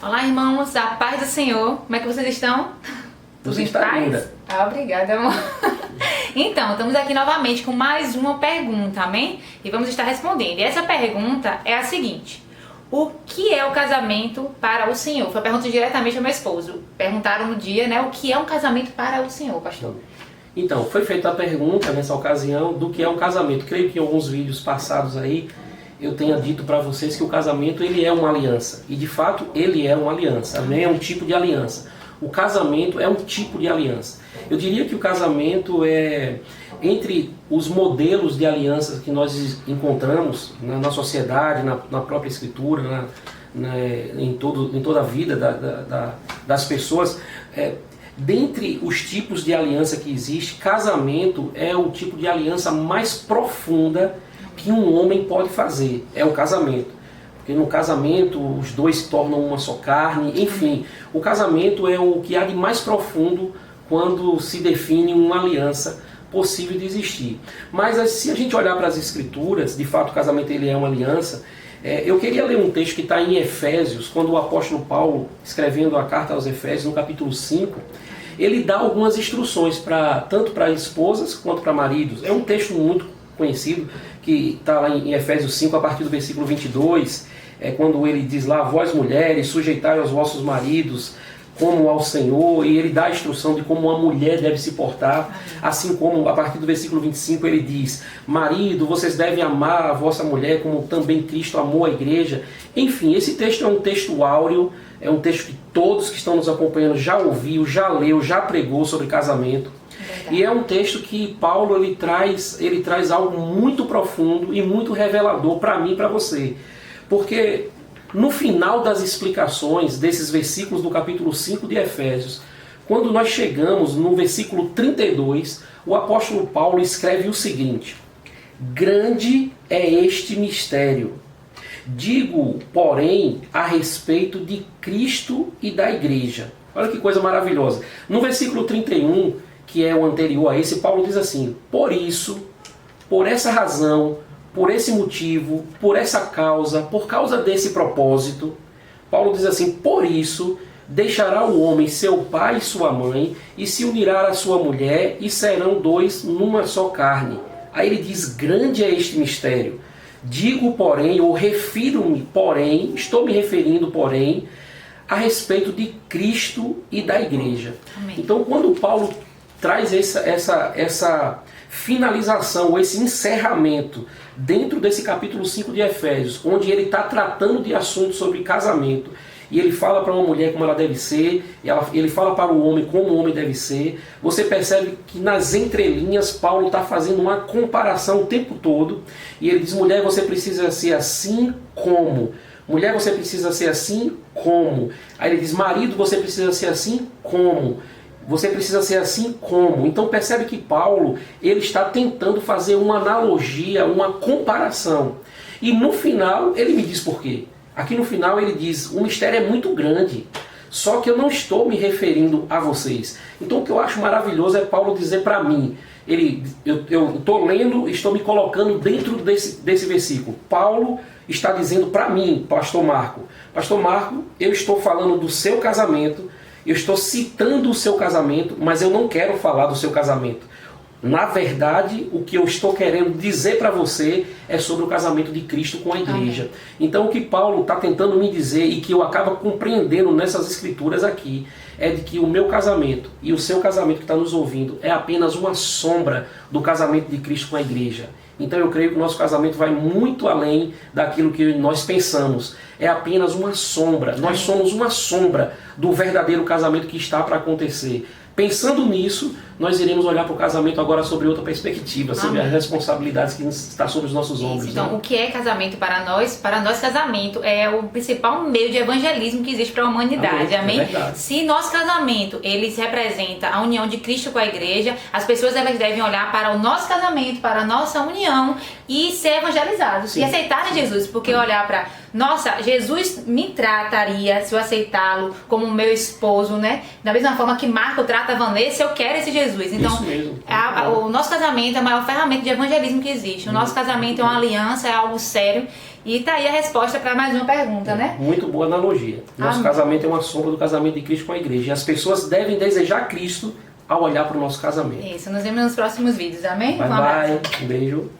Olá, irmãos, a paz do Senhor. Como é que vocês estão? Tudo em paz? Obrigada, amor. Então, estamos aqui novamente com mais uma pergunta, amém? E vamos estar respondendo. E essa pergunta é a seguinte: o que é o casamento para o Senhor? Foi a pergunta diretamente ao meu esposo. Perguntaram no dia, né, o que é um casamento para o Senhor, pastor? Então, foi feita a pergunta nessa ocasião do que é um casamento. Creio que em alguns vídeos passados aí eu tenha dito para vocês que o casamento ele é uma aliança. E de fato ele é uma aliança, amém? É um tipo de aliança. O casamento é um tipo de aliança. Eu diria que o casamento é, entre os modelos de alianças que nós encontramos na sociedade, na própria escritura, em toda a vida das pessoas, dentre os tipos de aliança que existe, casamento é o tipo de aliança mais profunda que um homem pode fazer. É o casamento. Porque no casamento os dois se tornam uma só carne. Enfim, o casamento é o que há de mais profundo quando se define uma aliança possível de existir. Mas se a gente olhar para as escrituras, de fato o casamento ele é uma aliança. Eu queria ler um texto que está em Efésios, quando o apóstolo Paulo, escrevendo a carta aos Efésios, no capítulo 5, ele dá algumas instruções tanto para esposas quanto para maridos. É um texto muito conhecido, que está lá em Efésios 5, a partir do versículo 22, quando ele diz lá: vós mulheres, sujeitai aos vossos maridos como ao Senhor, e ele dá a instrução de como uma mulher deve se portar, assim como a partir do versículo 25 ele diz: marido, vocês devem amar a vossa mulher como também Cristo amou a igreja. Enfim, esse texto é um texto áureo, é um texto que todos que estão nos acompanhando já ouviu, já leu, já pregou sobre casamento. E é um texto que Paulo ele traz algo muito profundo e muito revelador para mim e para você. Porque no final das explicações desses versículos do capítulo 5 de Efésios, quando nós chegamos no versículo 32, o apóstolo Paulo escreve o seguinte: grande é este mistério. Digo, porém, a respeito de Cristo e da igreja. Olha que coisa maravilhosa. No versículo 31, que é o anterior a esse, Paulo diz assim: por isso, por essa razão, por esse motivo, por essa causa, por causa desse propósito, Paulo diz assim: por isso deixará o homem seu pai e sua mãe e se unirá à sua mulher e serão dois numa só carne. Aí ele diz: grande é este mistério. Digo, porém, ou refiro-me, porém, estou me referindo, porém, a respeito de Cristo e da igreja. Amém. Então, quando Paulo traz essa finalização, ou esse encerramento dentro desse capítulo 5 de Efésios, onde ele está tratando de assuntos sobre casamento, e ele fala para uma mulher como ela deve ser, ele fala para o homem como o homem deve ser, você percebe que nas entrelinhas Paulo está fazendo uma comparação o tempo todo, e ele diz: mulher, você precisa ser assim como. Mulher, você precisa ser assim como. Aí ele diz: marido, você precisa ser assim como. Você precisa ser assim como. Então percebe que Paulo ele está tentando fazer uma analogia, uma comparação. E no final ele me diz por quê. Aqui no final ele diz: o mistério é muito grande, só que eu não estou me referindo a vocês. Então o que eu acho maravilhoso é Paulo dizer para mim, eu estou lendo, estou me colocando dentro desse versículo. Paulo está dizendo para mim, Pastor Marco, eu estou falando do seu casamento, eu estou citando o seu casamento, mas eu não quero falar do seu casamento. Na verdade, o que eu estou querendo dizer para você é sobre o casamento de Cristo com a igreja. Amém. Então o que Paulo está tentando me dizer, e que eu acabo compreendendo nessas escrituras aqui, é de que o meu casamento e o seu casamento que está nos ouvindo é apenas uma sombra do casamento de Cristo com a igreja. Então eu creio que o nosso casamento vai muito além daquilo que nós pensamos. É apenas uma sombra. Nós somos uma sombra do verdadeiro casamento que está para acontecer. Pensando nisso, nós iremos olhar para o casamento agora sobre outra perspectiva, sobre as responsabilidades que estão sobre os nossos ombros. Então, né? O que é casamento para nós? Para nós, casamento é o principal meio de evangelismo que existe para a humanidade. Amém? É Se nosso casamento ele representa a união de Cristo com a igreja, as pessoas elas devem olhar para o nosso casamento, para a nossa união e ser evangelizados. Sim. E aceitarem Jesus, porque olhar para: nossa, Jesus me trataria se eu aceitá-lo como meu esposo, né? Da mesma forma que Marco trata a Vanessa, eu quero esse Jesus Jesus. Então, Isso mesmo. O nosso casamento é a maior ferramenta de evangelismo que existe. O nosso casamento é uma aliança, é algo sério. E tá aí a resposta para mais uma pergunta, né? Muito boa analogia. Nosso casamento é uma sombra do casamento de Cristo com a igreja. E as pessoas devem desejar Cristo ao olhar para o nosso casamento. Isso, nos vemos nos próximos vídeos, amém? Bye, bye. Um beijo.